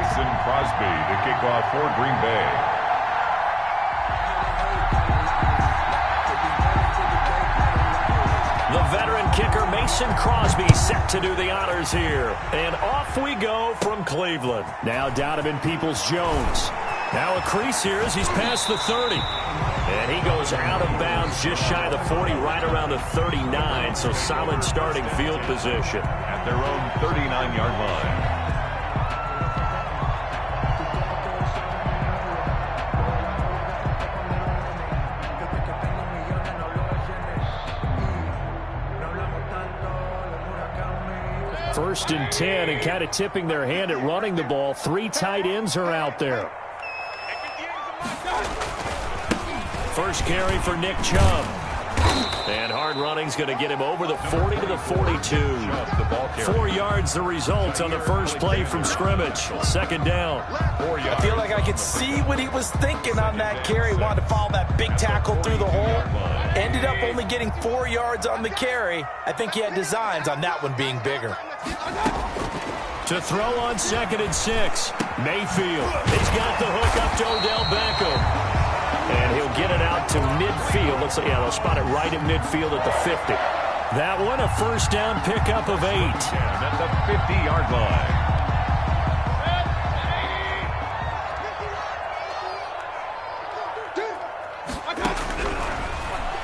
Mason Crosby to kick off for Green Bay. The veteran kicker Mason Crosby set to do the honors here. And off we go from Cleveland. Now Donovan Peoples-Jones. Now a crease here as he's past the 30. And he goes out of bounds just shy of the 40, right around the 39. So solid starting field position. At their own 39-yard line. First and 10, and kind of tipping their hand at running the ball. 3 tight ends are out there. First carry for Nick Chubb. And hard running's going to get him over the 40 to the 42. 4 yards the result on the first play from scrimmage. Second down. I feel like I could see what he was thinking on that carry. Wanted to follow that big tackle through the hole. Ended up only getting 4 yards on the carry. I think he had designs on that one being bigger. To throw on 2nd and 6. Mayfield. He's got the hook up to Odell Beckham. And he'll get it out to midfield. Looks like, yeah, they'll spot it right in midfield at the 50. That one, a first down pickup of 8. And at the 50-yard line.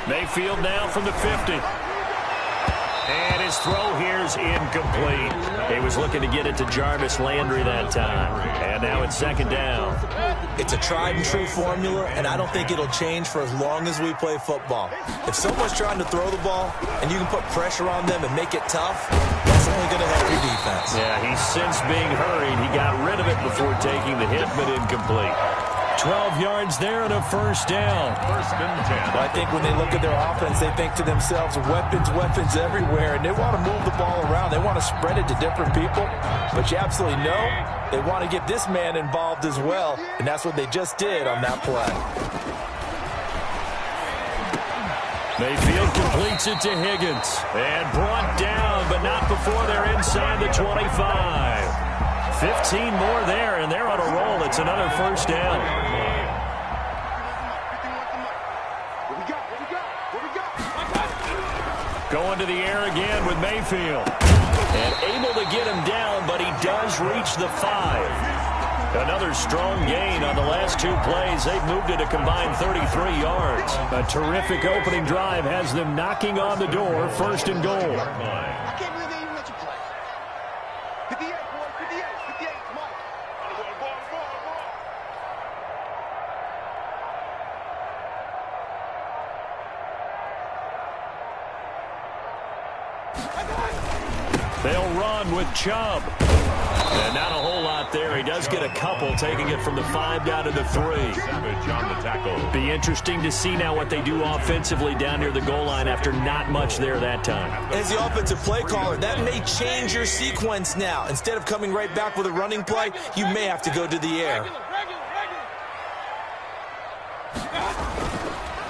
Mayfield now from the 50. And his throw here is incomplete. He was looking to get it to Jarvis Landry that time. And now it's second down. It's a tried-and-true formula, and I don't think it'll change for as long as we play football. If someone's trying to throw the ball and you can put pressure on them and make it tough, that's only going to help your defense. Yeah, he's since being hurried. He got rid of it before taking the hit, but incomplete. 12 yards there and a first down. First and 10. Well, I think when they look at their offense, they think to themselves, weapons, weapons everywhere, and they want to move the ball around. They want to spread it to different people, but you absolutely know they want to get this man involved as well, and that's what they just did on that play. Mayfield completes it to Higgins, and brought down, but not before they're inside the 25. 15 more there, and they're on a roll. It's another first down. Going to the air again with Mayfield. And able to get him down, but he does reach the 5. Another strong gain on the last 2 plays. They've moved it a combined 33 yards. A terrific opening drive has them knocking on the door. First and goal. They'll run with Chubb. And not a whole lot there. He does get a couple, taking it from the 5 down to the 3. Savage on the tackle. Be interesting to see now what they do offensively down near the goal line after not much there that time. As the offensive play caller, that may change your sequence now. Instead of coming right back with a running play, you may have to go to the air.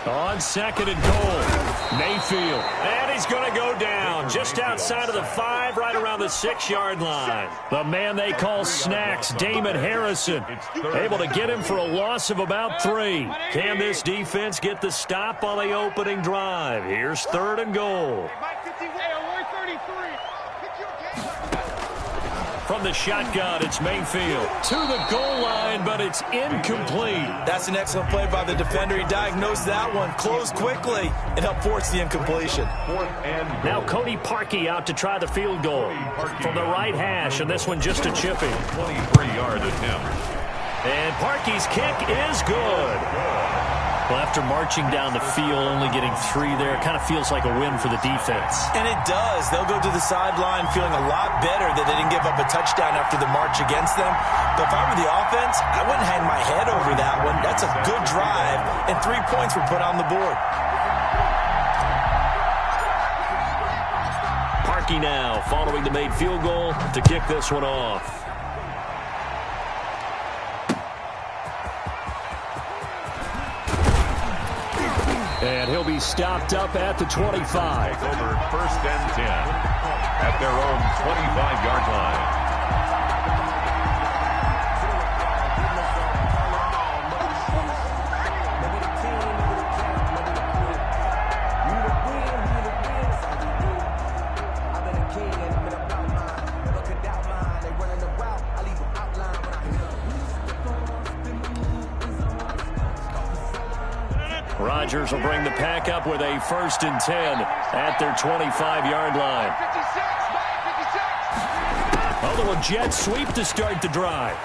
On 2nd and goal, Mayfield. And he's going to go down just outside of the 5, right around the 6-yard line. The man they call Snacks, Damon Harrison, able to get him for a loss of about 3. Can this defense get the stop on the opening drive? Here's 3rd and goal. From the shotgun, it's Mayfield to the goal line, but it's incomplete. That's an excellent play by the defender. He diagnosed that one, closed quickly, and helped force the incompletion. 4th and goal. Now Cody Parkey out to try the field goal from the right hash, and this one just a chipping. 23-yard attempt. And Parkey's kick is good. Well, after marching down the field, only getting 3 there, it kind of feels like a win for the defense. And it does. They'll go to the sideline feeling a lot better that they didn't give up a touchdown after the march against them. But if I were the offense, I wouldn't hang my head over that one. That's a good drive, and 3 points were put on the board. Parkey now following the made field goal to kick this one off. And he'll be stopped up at the 25. Over 1st and 10 at their own 25-yard line. Rodgers will bring the pack up with a 1st and 10 at their 25-yard line. A little jet sweep to start the drive.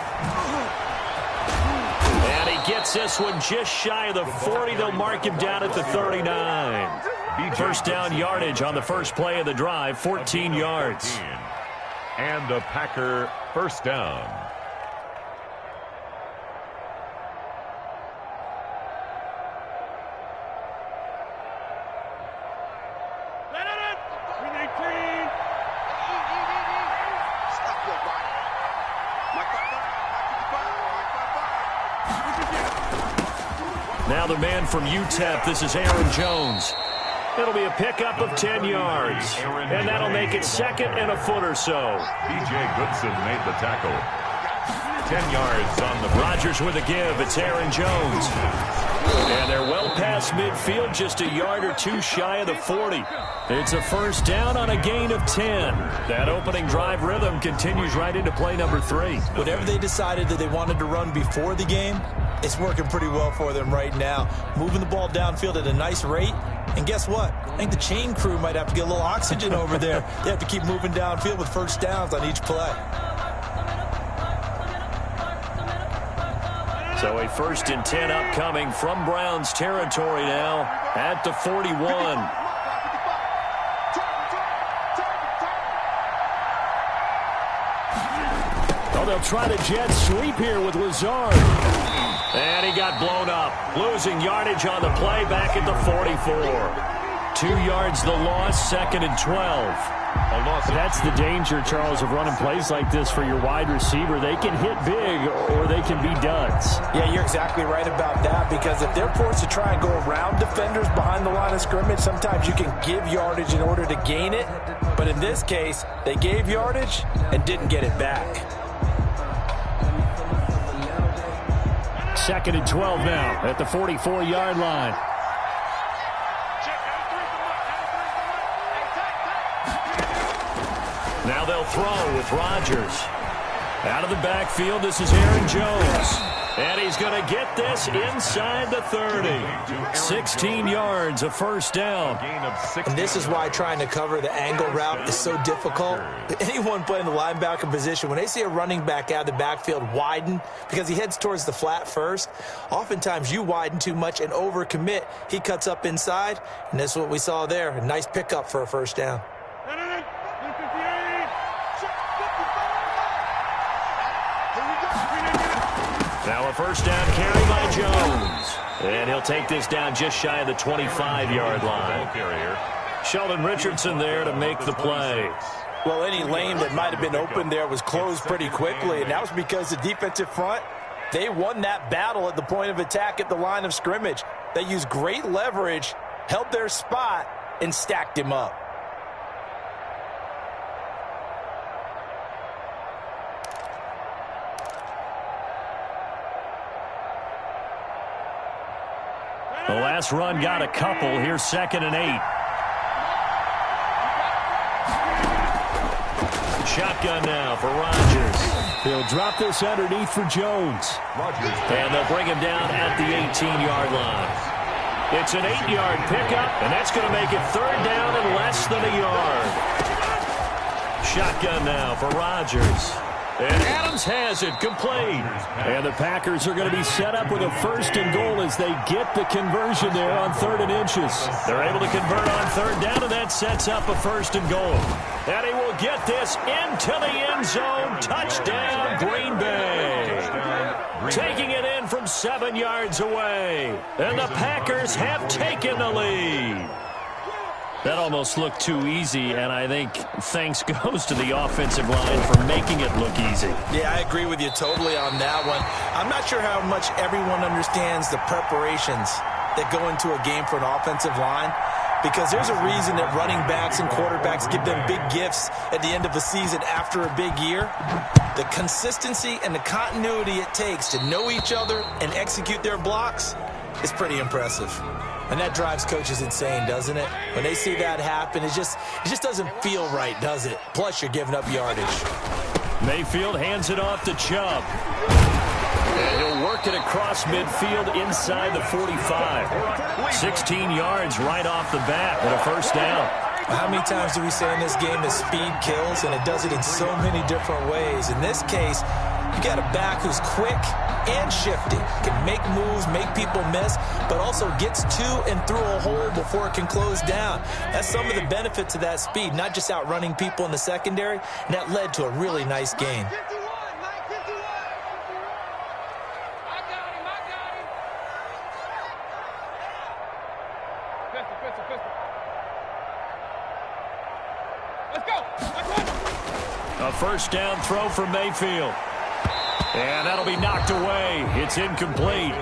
And he gets this one just shy of the 40. They'll mark him down at the 39. First down yardage on the first play of the drive, 14 yards. And a Packer first down. Now the man from UTEP, this is Aaron Jones. It'll be a pickup of 10 yards, and that'll make it 2nd and a foot or so. B.J. Goodson made the tackle. 10 yards on the... Rodgers with a give. It's Aaron Jones. And they're well past midfield, just a yard or two shy of the 40. It's a first down on a gain of 10. That opening drive rhythm continues right into play number 3. Whatever they decided that they wanted to run before the game, it's working pretty well for them right now. Moving the ball downfield at a nice rate. And guess what? I think the chain crew might have to get a little oxygen over there. They have to keep moving downfield with first downs on each play. So a 1st and 10 upcoming from Browns territory now at the 41. Oh, they'll try to jet sweep here with Lazard. And he got blown up. Losing yardage on the play back at the 44. 2 yards the loss, 2nd and 12. That's the danger, Charles, of running plays like this for your wide receiver. They can hit big or they can be duds. Yeah, you're exactly right about that, because if they're forced to try and go around defenders behind the line of scrimmage, sometimes you can give yardage in order to gain it. But in this case, they gave yardage and didn't get it back. 2nd and 12 now at the 44-yard line. Now they'll throw with Rodgers. Out of the backfield, this is Aaron Jones. And he's going to get this inside the 30. 16 yards, a first down. And this is why trying to cover the angle route is so difficult. Anyone playing the linebacker position, when they see a running back out of the backfield widen, because he heads towards the flat first, oftentimes you widen too much and overcommit. He cuts up inside, and that's what we saw there. A nice pickup for a first down. Now a first down carry by Jones. And he'll take this down just shy of the 25-yard line. Sheldon Richardson there to make the play. Well, any lane that might have been open there was closed pretty quickly, and that was because the defensive front, they won that battle at the point of attack at the line of scrimmage. They used great leverage, held their spot, and stacked him up. The last run got a couple. Here's 2nd and 8. Shotgun now for Rodgers. He'll drop this underneath for Jones. And they'll bring him down at the 18-yard line. It's an 8-yard pickup, and that's going to make it 3rd down and less than a yard. Shotgun now for Rodgers. And Adams has it, complete. And the Packers are going to be set up with a 1st and goal as they get the conversion there on 3rd and inches. They're able to convert on 3rd down, and that sets up a 1st and goal. And he will get this into the end zone. Touchdown, Green Bay. Taking it in from 7 yards away. And the Packers have taken the lead. That almost looked too easy, and I think thanks goes to the offensive line for making it look easy. Yeah, I agree with you totally on that one. I'm not sure how much everyone understands the preparations that go into a game for an offensive line, because there's a reason that running backs and quarterbacks give them big gifts at the end of the season after a big year. The consistency and the continuity it takes to know each other and execute their blocks is pretty impressive. And that drives coaches insane, doesn't it? When they see that happen, it just doesn't feel right, does it? Plus, you're giving up yardage. Mayfield hands it off to Chubb. And he'll work it across midfield inside the 45. 16 yards right off the bat and a first down. How many times do we say in this game that speed kills, and it does it in so many different ways? In this case, you got a back who's quick and shifty, can make moves, make people miss, but also gets to and through a hole before it can close down. That's some of the benefits of that speed, not just outrunning people in the secondary, and that led to a really nice gain. A first down throw for Mayfield. And that'll be knocked away. It's incomplete.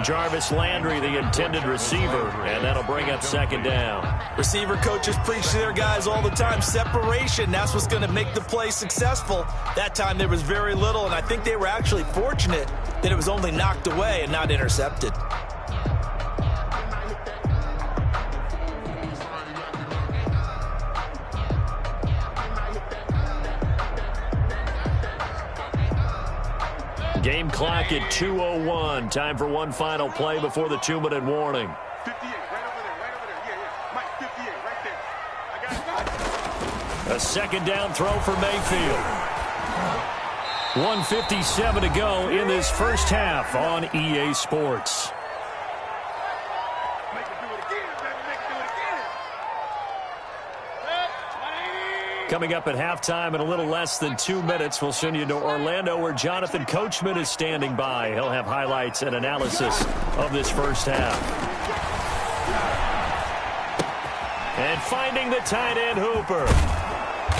Jarvis Landry, the intended receiver, and that'll bring up second down. Receiver coaches preach to their guys all the time. Separation, that's what's going to make the play successful. That time there was very little, and I think they were actually fortunate that it was only knocked away and not intercepted. Game clock at 2:01. Time for one final play before the 2-minute warning. 58, right over there, right over there. Yeah. Mike, 58, right there. I got it. A second down throw for Mayfield. 1:57 to go in this first half on EA Sports. Make it do it again, baby. Make it do it again. Coming up at halftime in a little less than 2 minutes, we'll send you to Orlando where Jonathan Coachman is standing by. He'll have highlights and analysis of this first half. And finding the tight end Hooper.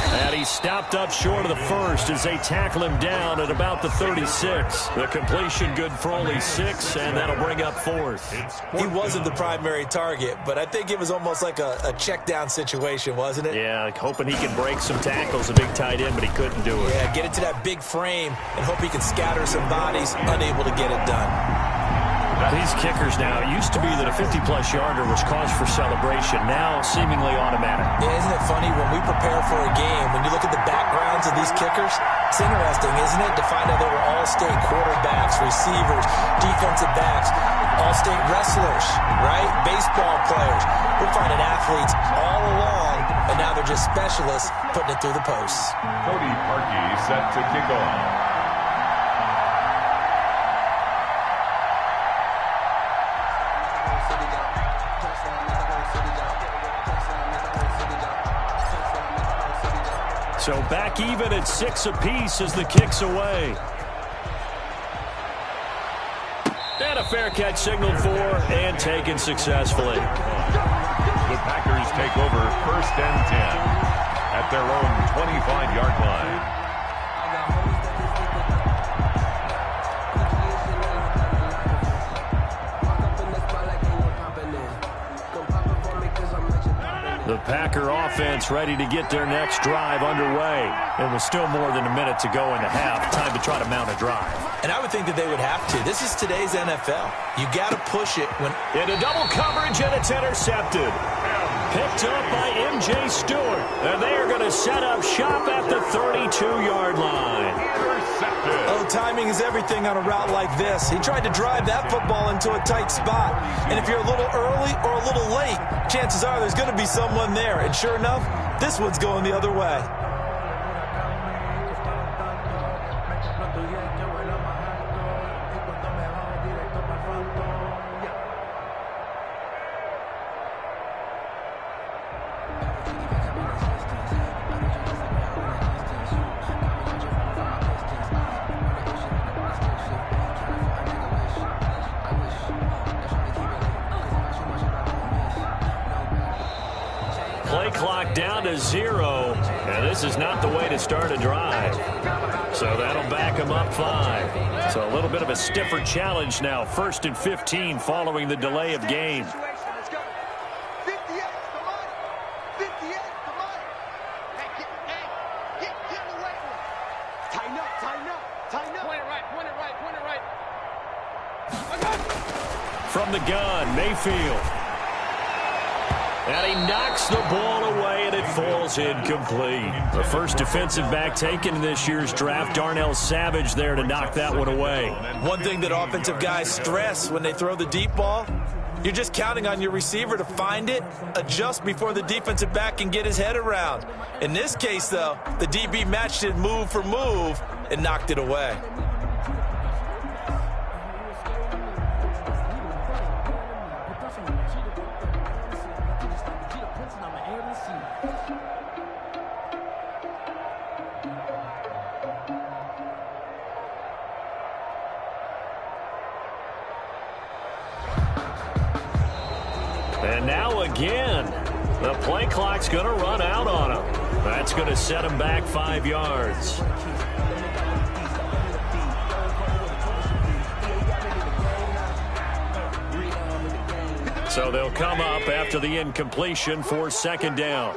And he stopped up short of the first as they tackle him down at about the 36. The completion good for only 6, and that'll bring up fourth. He wasn't the primary target, but I think it was almost like a check-down situation, wasn't it? Yeah, hoping he can break some tackles, a big tight end, but he couldn't do it. Yeah, get it to that big frame and hope he can scatter some bodies, unable to get it done. These kickers now, it used to be that a 50-plus yarder was cause for celebration. Now, seemingly automatic. Yeah, isn't it funny when we prepare for a game, when you look at the backgrounds of these kickers, it's interesting, isn't it, to find out they were all-state quarterbacks, receivers, defensive backs, all-state wrestlers, right? Baseball players. We're finding athletes all along, and now they're just specialists putting it through the posts. Cody Parkey set to kick off. So back even at 6 apiece as the kick's away. And a fair catch signaled for and taken successfully. The Packers take over 1st and 10 at their own 25-yard line. The Packer offense ready to get their next drive underway. And with still more than a minute to go in the half, time to try to mount a drive. And I would think that they would have to. This is today's NFL. You got to push it when... Into double coverage, and it's intercepted. Picked up by M.J. Stewart. And they are going to set up shop at the 32-yard line. Intercepted. Oh, timing is everything on a route like this. He tried to drive that football into a tight spot. And if you're a little early or a little late, chances are there's going to be someone there. And sure enough, this one's going the other way. Play clock down to 0, and this is not the way to start a drive. So that'll back them up 5. So a little bit of a stiffer challenge now. 1st and 15 following the delay of game. Let's go. 58, come on. 58, come on. Hey, get in the right one. Tighten up, tighten up, tighten up. Point it right, point it right, point it right. From the gun, Mayfield. And he knocks the ball away, and it falls incomplete. The first defensive back taken in this year's draft, Darnell Savage, there to knock that one away. One thing that offensive guys stress when they throw the deep ball, you're just counting on your receiver to find it, adjust before the defensive back can get his head around. In this case, though, the DB matched it move for move and knocked it away. And now again, the play clock's going to run out on him. That's going to set him back 5 yards. So they'll come up after the incompletion for second down.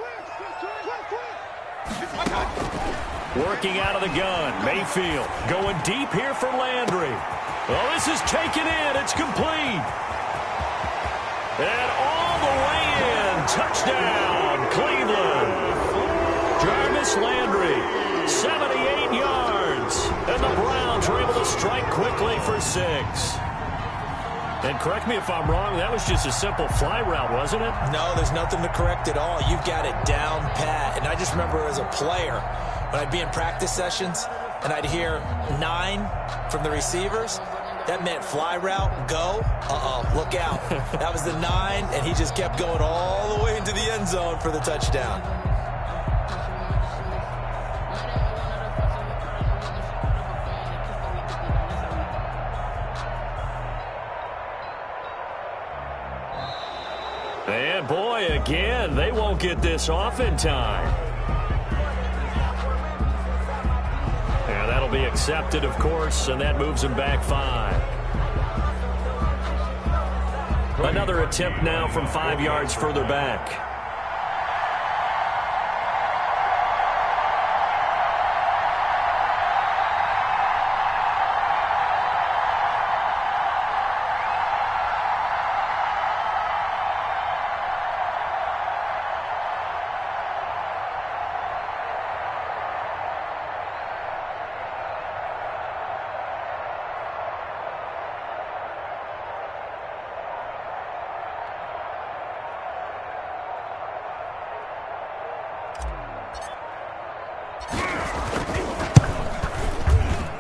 Working out of the gun, Mayfield going deep here for Landry. Oh, this is taken in. It's complete. And all the way in. Touchdown, Cleveland. Jarvis Landry, 78 yards. And the Browns were able to strike quickly for 6. And correct me if I'm wrong, that was just a simple fly route, wasn't it? No, there's nothing to correct at all. You've got it down pat. And I just remember as a player, when I'd be in practice sessions and I'd hear 9 from the receivers, that meant fly route, go. Look out. That was the 9, and he just kept going all the way into the end zone for the touchdown. And boy, again, they won't get this off in time. And that'll be accepted, of course, and that moves them back 5. Another attempt now from 5 yards further back.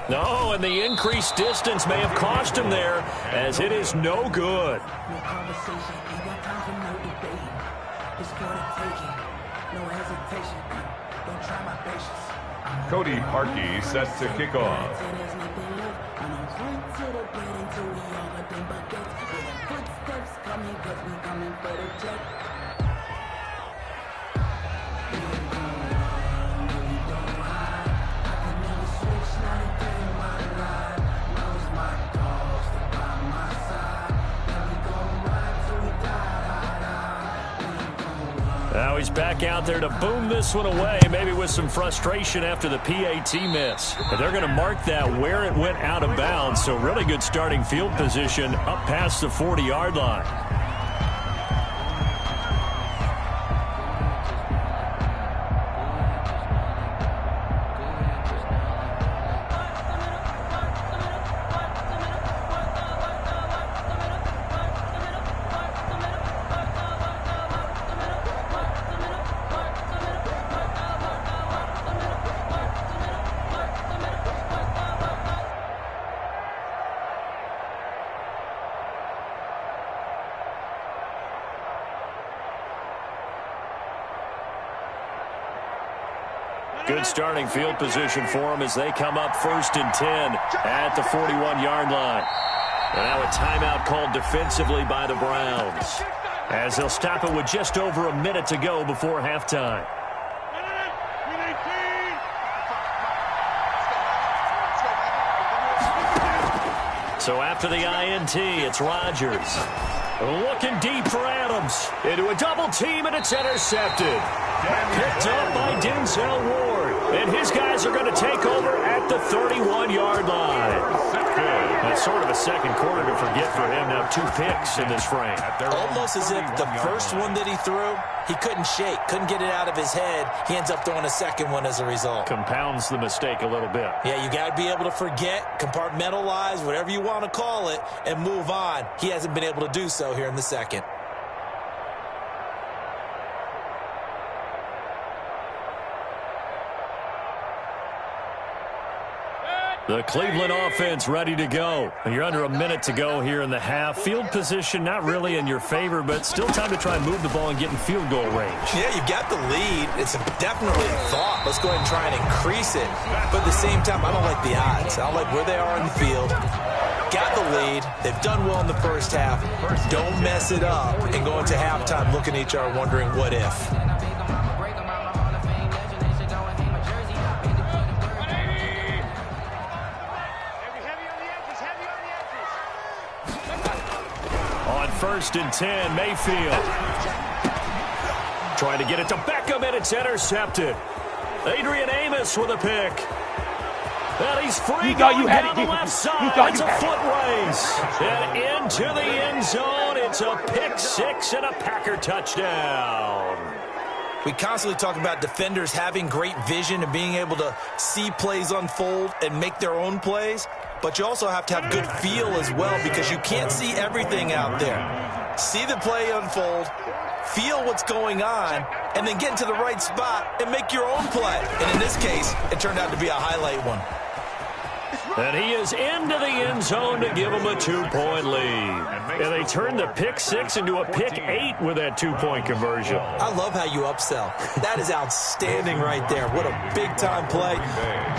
No, and the increased distance may have cost him there, as it is no good. Cody Parkey set to kick off. Now he's back out there to boom this one away, maybe with some frustration after the PAT miss. But they're going to mark that where it went out of bounds, so really good starting field position up past the 40-yard line. Good starting field position for them as they come up 1st and 10 at the 41-yard line. And now a timeout called defensively by the Browns, as they'll stop it with just over a minute to go before halftime. So after the INT, it's Rodgers. Looking deep for Adams. Into a double team, and it's intercepted. Picked up by Denzel Ward. And his guys are going to take over at the 31-yard line. A sort of a second quarter to forget for him. Now 2 picks in this frame. Almost as if the first one that he threw, he couldn't shake, couldn't get it out of his head. He ends up throwing a second one as a result. Compounds the mistake a little bit. Yeah, you got to be able to forget, compartmentalize, whatever you want to call it, and move on. He hasn't been able to do so here in the second. The Cleveland offense ready to go. You're under a minute to go here in the half. Field position not really in your favor, but still time to try and move the ball and get in field goal range. Yeah, you've got the lead. It's definitely a thought. Let's go ahead and try and increase it. But at the same time, I don't like the odds. I don't like where they are on the field. Got the lead. They've done well in the first half. Don't mess it up and go into halftime looking at each other wondering what if. First and 10, Mayfield. Trying to get it to Beckham, and it's intercepted. Adrian Amos with a pick. And he's free going down the left side. It's a foot race. And into the end zone. It's a pick six and a Packer touchdown. We constantly talk about defenders having great vision and being able to see plays unfold and make their own plays. But you also have to have good feel as well because you can't see everything out there. See the play unfold, feel what's going on, and then get into the right spot and make your own play. And in this case, it turned out to be a highlight one. And he is into the end zone to give him a 2-point lead. And they turned the pick six into a pick 8 with that 2-point conversion. I love how you upsell. That is outstanding right there. What a big-time play.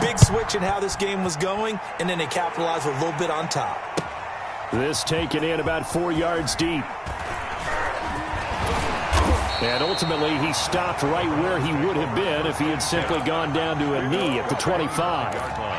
Big switch in how this game was going, and then they capitalized with a little bit on top. This taken in about 4 yards deep. And ultimately, he stopped right where he would have been if he had simply gone down to a knee at the 25.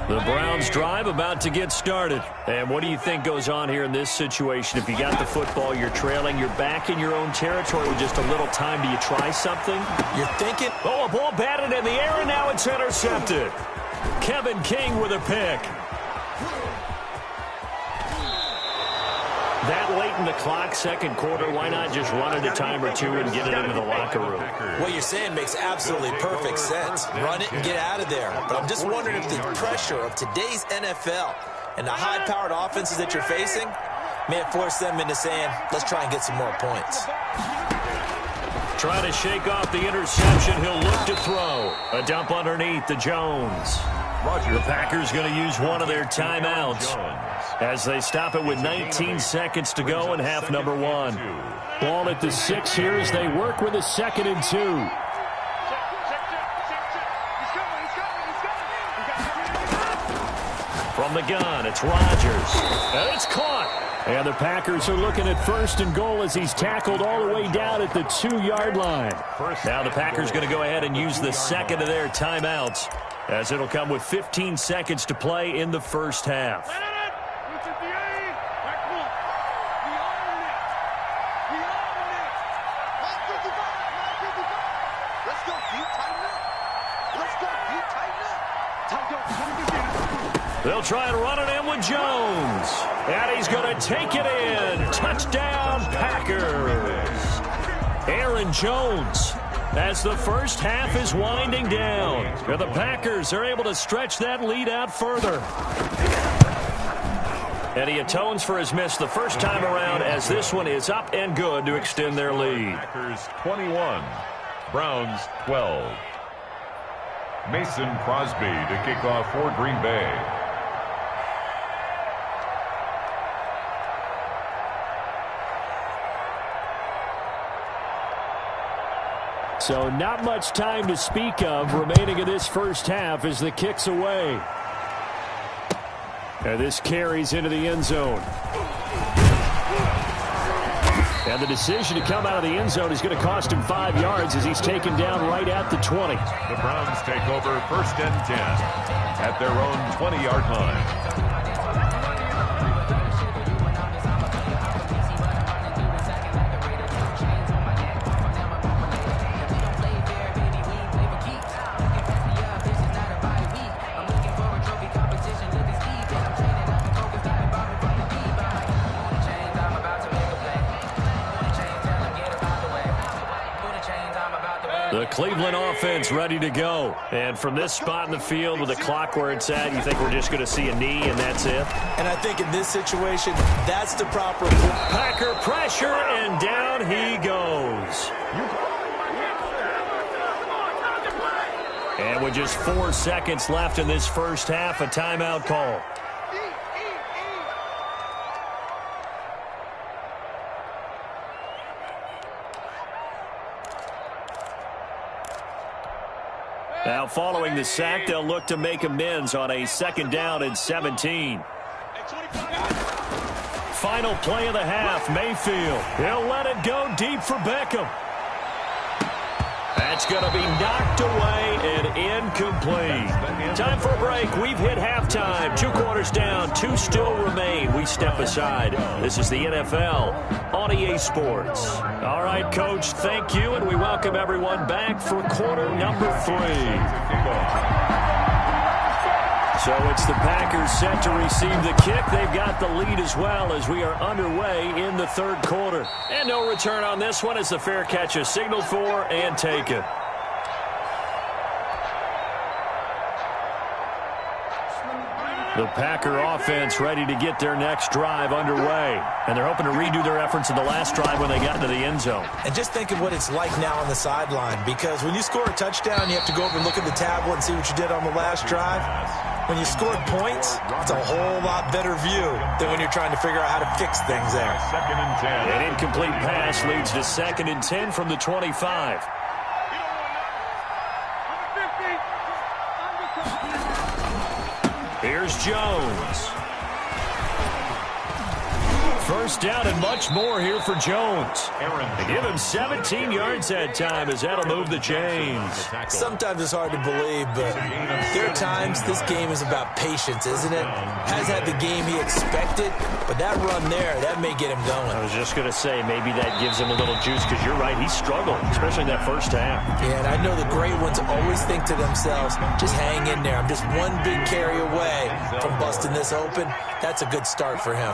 The Browns drive about to get started. And what do you think goes on here in this situation? If you got the football, you're trailing, you're back in your own territory with just a little time. Do you try something? You're thinking? Oh, a ball batted in the air, and now it's intercepted. Kevin King with a pick. That late in the clock, second quarter, why not just run it a time or two and get it into the locker room? What you're saying makes absolutely perfect sense. Run it and get out of there. But I'm just wondering if the pressure of today's NFL and the high-powered offenses that you're facing may have forced them into saying, let's try and get some more points. Trying to shake off the interception. He'll look to throw. A dump underneath to Jones. The Packers going to use one of their timeouts as they stop it with 19 seconds to go in half number 1. Ball at the 6 here as they work with a 2nd and 2. From the gun, it's Rodgers. And it's caught. And the Packers are looking at 1st and goal as he's tackled all the way down at the 2-yard line. Now the Packers going to go ahead and use the second of their timeouts, as it'll come with 15 seconds to play in the first half. They'll try and run it in with Jones. And he's going to take it in. Touchdown, Packers. Aaron Jones, as the first half is winding down. And the Packers are able to stretch that lead out further. And he atones for his miss the first time around, as this one is up and good to extend their lead. Packers 21, Browns 12. Mason Crosby to kick off for Green Bay. So not much time to speak of remaining in this first half as the kick's away. And this carries into the end zone. And the decision to come out of the end zone is going to cost him 5 yards as he's taken down right at the 20. The Browns take over 1st and 10 at their own 20-yard line. The Cleveland offense ready to go. And from this spot in the field with the clock where it's at, you think we're just going to see a knee and that's it? And I think in this situation, that's the proper... Packer pressure, and down he goes. And with just 4 seconds left in this first half, a timeout call. Now, following the sack, they'll look to make amends on a 2nd down and 17. Final play of the half, Mayfield. He'll let it go deep for Beckham. That's going to be knocked away and incomplete. Time for a break. We've hit halftime. 2 quarters down. 2 still remain. We step aside. This is the NFL on EA Sports. All right, Coach, thank you, and we welcome everyone back for quarter number 3. So it's the Packers set to receive the kick. They've got the lead as well as we are underway in the 3rd quarter. And no return on this one as the fair catch is signaled for and taken. The Packer offense ready to get their next drive underway. And they're hoping to redo their efforts in the last drive when they got into the end zone. And just think of what it's like now on the sideline, because when you score a touchdown, you have to go over and look at the tablet and see what you did on the last drive. When you scored points, it's a whole lot better view than when you're trying to figure out how to fix things there. 2nd and 10. An incomplete pass leads to 2nd and 10 from the 25. Here's Jones. First down and much more here for Jones. They give him 17 yards that time as that'll move the chains. Sometimes it's hard to believe, but there are times this game is about patience, isn't it? Has had the game he expected, but that run there, that may get him going. I was just going to say, maybe that gives him a little juice because you're right, he struggled, especially in that first half. Yeah, and I know the great ones always think to themselves, just hang in there. I'm just one big carry away from busting this open. That's a good start for him.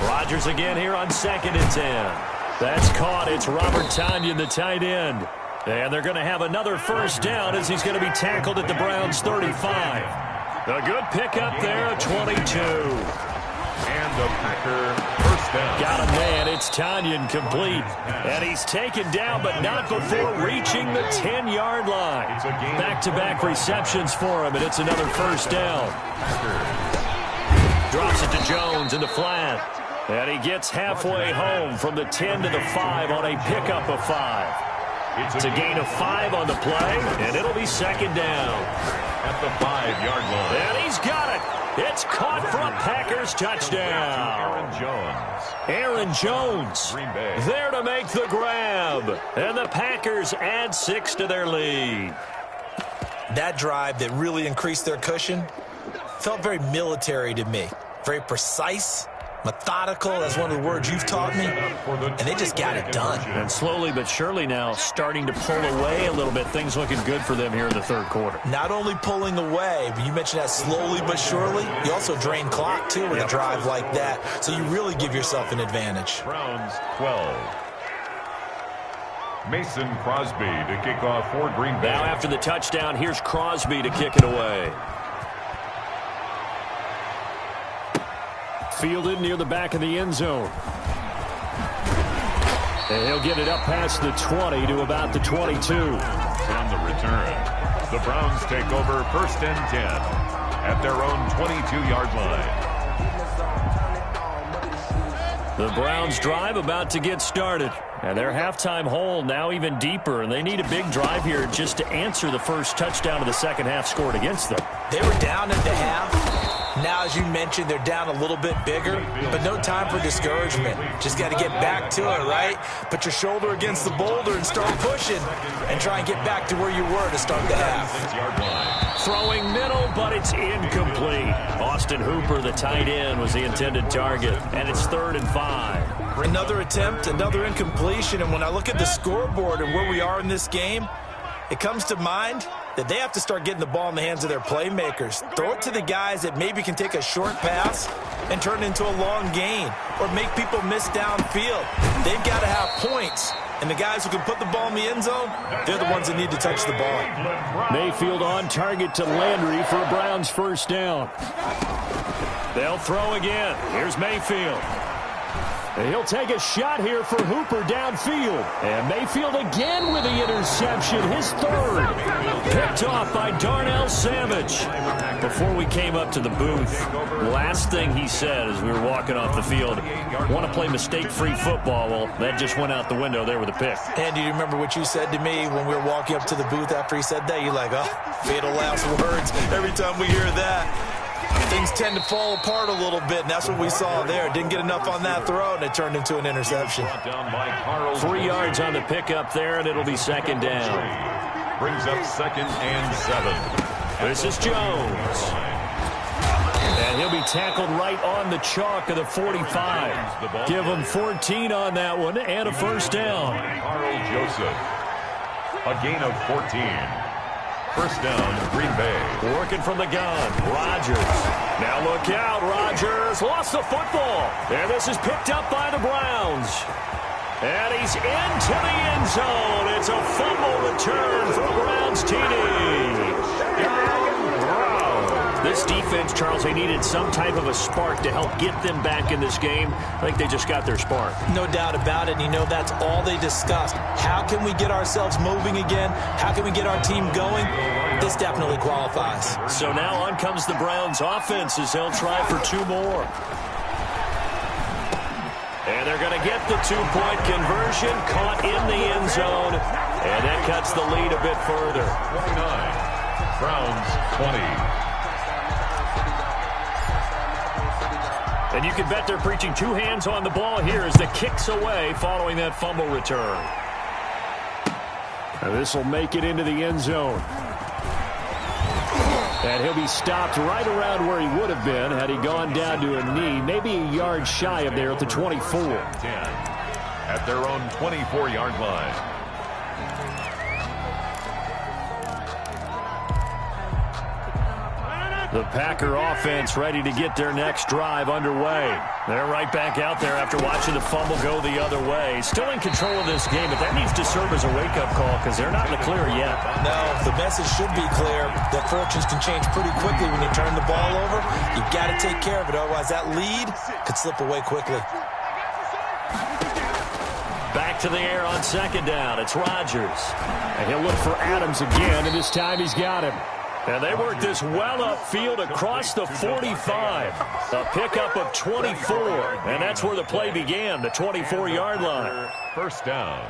Rodgers again here on 2nd and 10. That's caught. It's Robert Tonyan, the tight end. And they're going to have another first down as he's going to be tackled at the Browns' 35. A good pickup there, 22. And the Packer first down. Got a man. It's Tonyan complete. And he's taken down, but not before reaching the 10-yard line. Back-to-back receptions for him, and it's another first down. Drops it to Jones in the flat. And he gets halfway home from the 10 to the 5 on a pickup of 5. It's a gain of 5 on the play, and it'll be 2nd down. At the 5-yard line. And he's got it. It's caught for a Packers touchdown. Aaron Jones there to make the grab. And the Packers add 6 to their lead. That drive that really increased their cushion felt very military to me. Very precise, methodical. That's one of the words you've taught me. And they just got it done. And slowly but surely now starting to pull away a little bit. Things looking good for them here in the 3rd quarter. Not only pulling away, but you mentioned that slowly but surely. You also drain clock, too, with a drive like that. So you really give yourself an advantage. Browns 12. Mason Crosby to kick off for Green Bay. Now after the touchdown, here's Crosby to kick it away. Fielded near the back of the end zone. And he'll get it up past the 20 to about the 22. On the return, the Browns take over 1st and 10 at their own 22-yard line. The Browns drive about to get started. And their halftime hole now even deeper. And they need a big drive here just to answer the first touchdown of the second half scored against them. They were down at the half. Now, as you mentioned, they're down a little bit bigger, but no time for discouragement. Just got to get back to it, right? Put your shoulder against the boulder and start pushing and try and get back to where you were to start the half. Throwing middle, but it's incomplete. Austin Hooper, the tight end, was the intended target, and it's 3rd and 5. Another attempt, another incompletion, and when I look at the scoreboard and where we are in this game, it comes to mind that they have to start getting the ball in the hands of their playmakers. Throw it to the guys that maybe can take a short pass and turn it into a long gain or make people miss downfield. They've got to have points, and the guys who can put the ball in the end zone, they're the ones that need to touch the ball. Mayfield on target to Landry for a Browns first down. They'll throw again. Here's Mayfield. And he'll take a shot here for Hooper downfield. And Mayfield again with the interception, his 3rd. Picked off by Darnell Savage. Before we came up to the booth, last thing he said as we were walking off the field, want to play mistake-free football. Well, that just went out the window there with a pick. And do you remember what you said to me when we were walking up to the booth after he said that? You're like, oh, fatal last words. Every time we hear that, things tend to fall apart a little bit, and that's what we saw there. Didn't get enough on that throw, and it turned into an interception. 3 yards on the pickup there, and it'll be 2nd down. Brings up 2nd and 7. This is Jones. And he'll be tackled right on the chalk of the 45. Give him 14 on that one, and a first down. Carl Joseph. A gain of 14. First down, Green Bay. Working from the gun, Rodgers. Now look out, Rodgers lost the football. And this is picked up by the Browns. And he's into the end zone. It's a fumble return for Browns TD. This defense, Charles, they needed some type of a spark to help get them back in this game. I think they just got their spark. No doubt about it. And you know, that's all they discussed. How can we get ourselves moving again? How can we get our team going? This definitely qualifies. So now on comes the Browns offense as they'll try for 2 more. And they're going to get the 2-point conversion, caught in the end zone. And that cuts the lead a bit further. 29. Browns 20. And you can bet they're preaching 2 hands on the ball here as the kick's away following that fumble return. And this will make it into the end zone. And he'll be stopped right around where he would have been had he gone down to a knee, maybe a yard shy of there at the 24. 10 at their own 24-yard line. The Packer offense ready to get their next drive underway. They're right back out there after watching the fumble go the other way. Still in control of this game, but that needs to serve as a wake-up call because they're not in the clear yet. No, the message should be clear that fortunes can change pretty quickly when you turn the ball over. You've got to take care of it, otherwise that lead could slip away quickly. Back to the air on 2nd down. It's Rodgers. And he'll look for Adams again, and this time he's got him. And they work this well upfield across the 45. A pickup of 24. And that's where the play began, the 24-yard line. First down.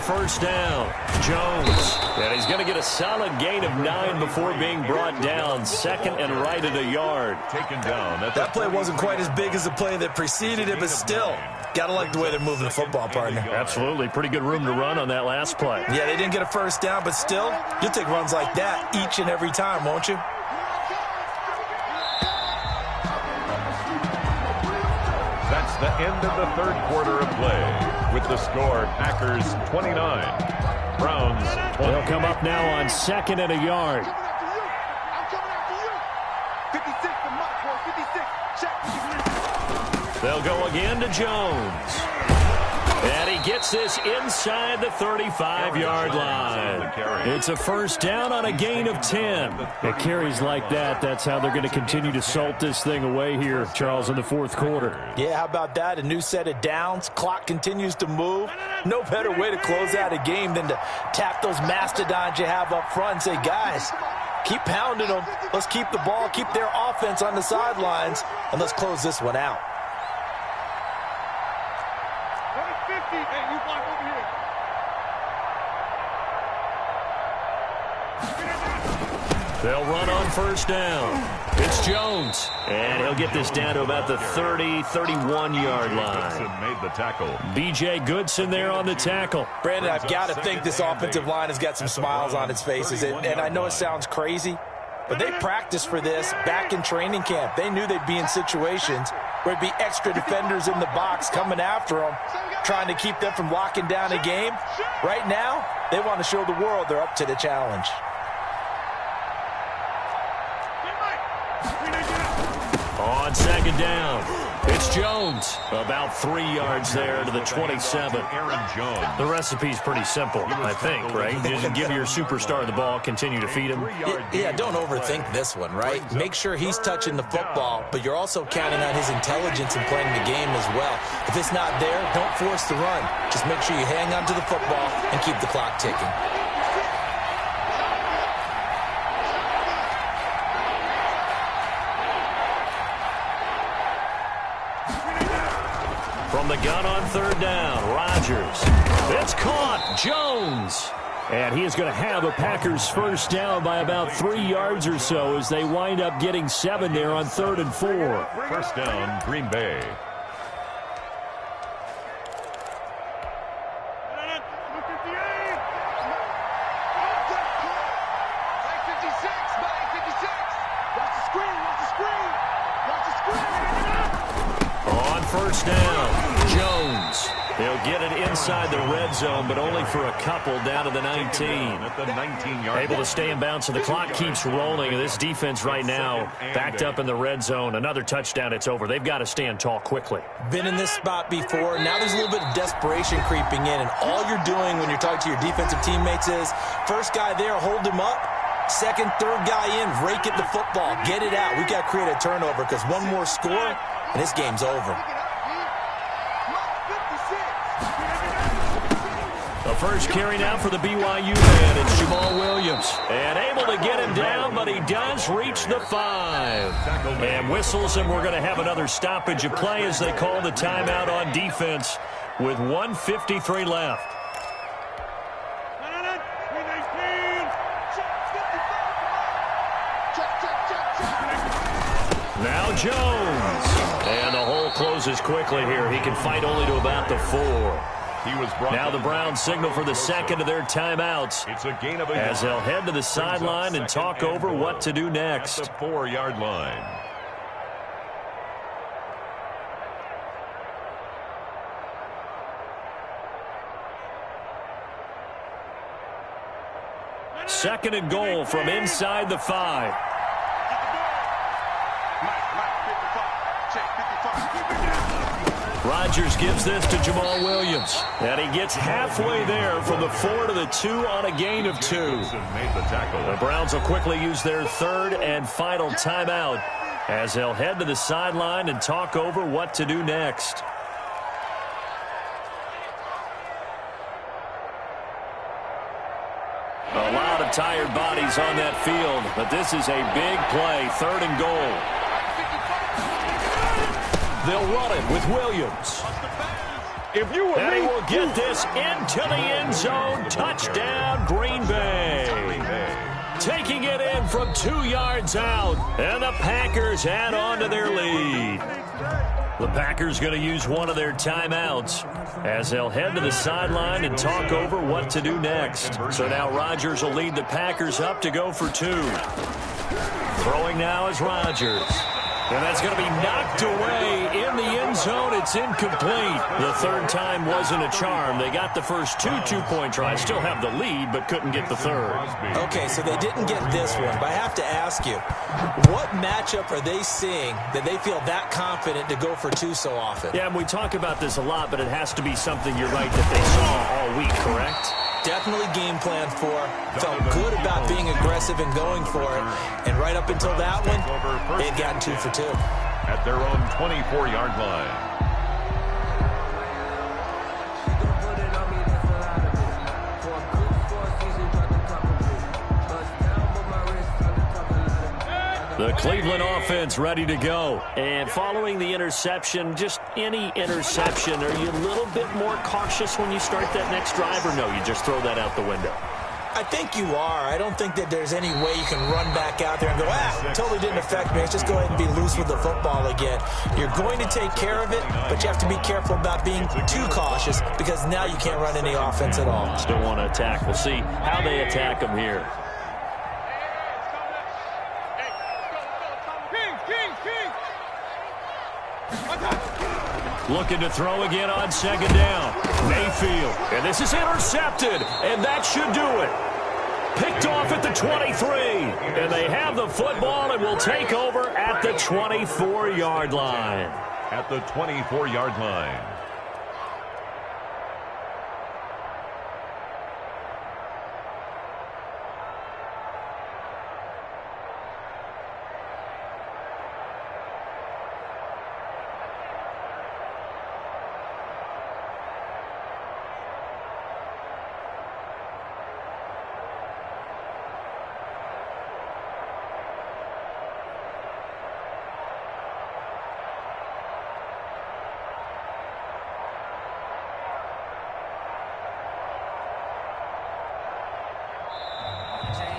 First down, Jones. And he's going to get a solid gain of 9 before being brought down. 2nd and right at a yard. Taken down. That play wasn't quite as big as the play that preceded it, but still, got to like the way they're moving the football, partner. Absolutely. Pretty good room to run on that last play. Yeah, they didn't get a first down, but still, you'll take runs like that each and every time, won't you? That's the end of the 3rd quarter of play. With the score, Packers 29, Browns 20. They'll come up now on 2nd and a yard. They'll go again to Jones. And he gets this inside the 35-yard line. It's a first down on a gain of 10. It carries like that. That's how they're going to continue to salt this thing away here, Charles, in the fourth quarter. Yeah, how about that? A new set of downs. Clock continues to move. No better way to close out a game than to tap those mastodons you have up front and say, guys, keep pounding them. Let's keep the ball, keep their offense on the sidelines, and let's close this one out. Hey, you block over here. They'll run on first down. It's Jones. And he'll get this down to about the 30, 31-yard line. Made the tackle. B.J. Goodson there on the tackle. Brandon, I've got to think this offensive line has got some smiles on its faces. And I know it sounds crazy, but they practiced for this back in training camp. They knew they'd be in situations where it'd be extra defenders in the box coming after them, trying to keep them from locking down a game. Right now, they want to show the world they're up to the challenge. On second down, it's Jones. About 3 yards there to the 27. Aaron Jones. The recipe's pretty simple, I think, right? Just give your superstar the ball, continue to feed him. Yeah, don't overthink this one, right? Make sure he's touching the football, but you're also counting on his intelligence in playing the game as well. If it's not there, don't force the run. Just make sure you hang on to the football and keep the clock ticking. From the gun on third down, Rodgers. It's caught. Jones. And he is going to have a Packers first down by about 3 yards or so as they wind up getting 7 there on 3rd and 4. First down, Green Bay. On first down, Jones. They'll get it inside the red zone, but only for a couple down to the 19. At the 19-yard Able to stay in bounds, so the clock keeps rolling. And this defense right now backed up in the red zone. Another touchdown, it's over. They've got to stand tall quickly. Been in this spot before. Now there's a little bit of desperation creeping in, and all you're doing when you're talking to your defensive teammates is, first guy there, hold him up. Second, third guy in, rake at the football. Get it out. We've got to create a turnover because one more score, and this game's over. The first carry now for the BYU man. It's Jamal Williams. And able to get him down, but he does reach the 5. And whistles, and we're going to have another stoppage of play as they call the timeout on defense with 1:53 left. Now Jones. And the hole closes quickly here. He can fight only to about the 4. Now the Browns signal for the second of their timeouts. It's a gain of a as they'll head to the sideline and talk over what to do next. At the 4-yard line. Second and goal from inside the 5. Rodgers gives this to Jamal Williams. And he gets halfway there from the 4 to the 2 on a gain of 2. The Browns will quickly use their third and final timeout as they'll head to the sideline and talk over what to do next. A lot of tired bodies on that field, but this is a big play, 3rd and goal. They'll run it with Williams. And he will get this into the end zone. Touchdown, Green Bay. Taking it in from 2 yards out. And the Packers add on to their lead. The Packers going to use one of their timeouts as they'll head to the sideline and talk over what to do next. So now Rodgers will lead the Packers up to go for 2. Throwing now is Rodgers. And that's going to be knocked away in the end zone. It's incomplete. The third time wasn't a charm. They got the first two-point tries. Still have the lead, but couldn't get the third. Okay, so they didn't get this one, but I have to ask you, what matchup are they seeing that they feel that confident to go for two so often? Yeah, and we talk about this a lot, but it has to be something, you're right, that they saw all week, correct? Definitely game plan for, felt good about being aggressive and going for it, and right up until that one, they had gotten 2 for 2. At their own 24-yard line. The Cleveland offense ready to go. And following the interception, just any interception, are you a little bit more cautious when you start that next drive, or no, you just throw that out the window? I think you are. I don't think that there's any way you can run back out there and go, totally didn't affect me. Let's just go ahead and be loose with the football again. You're going to take care of it, but you have to be careful about being too cautious because now you can't run any offense at all. Still want to attack. We'll see how they attack them here. Looking to throw again on second down. Mayfield. And this is intercepted. And that should do it. Picked off at the 23. And they have the football and will take over at the 24-yard line. At the 24-yard line.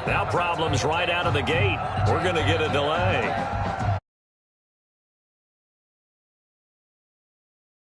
Now problems right out of the gate. We're going to get a delay.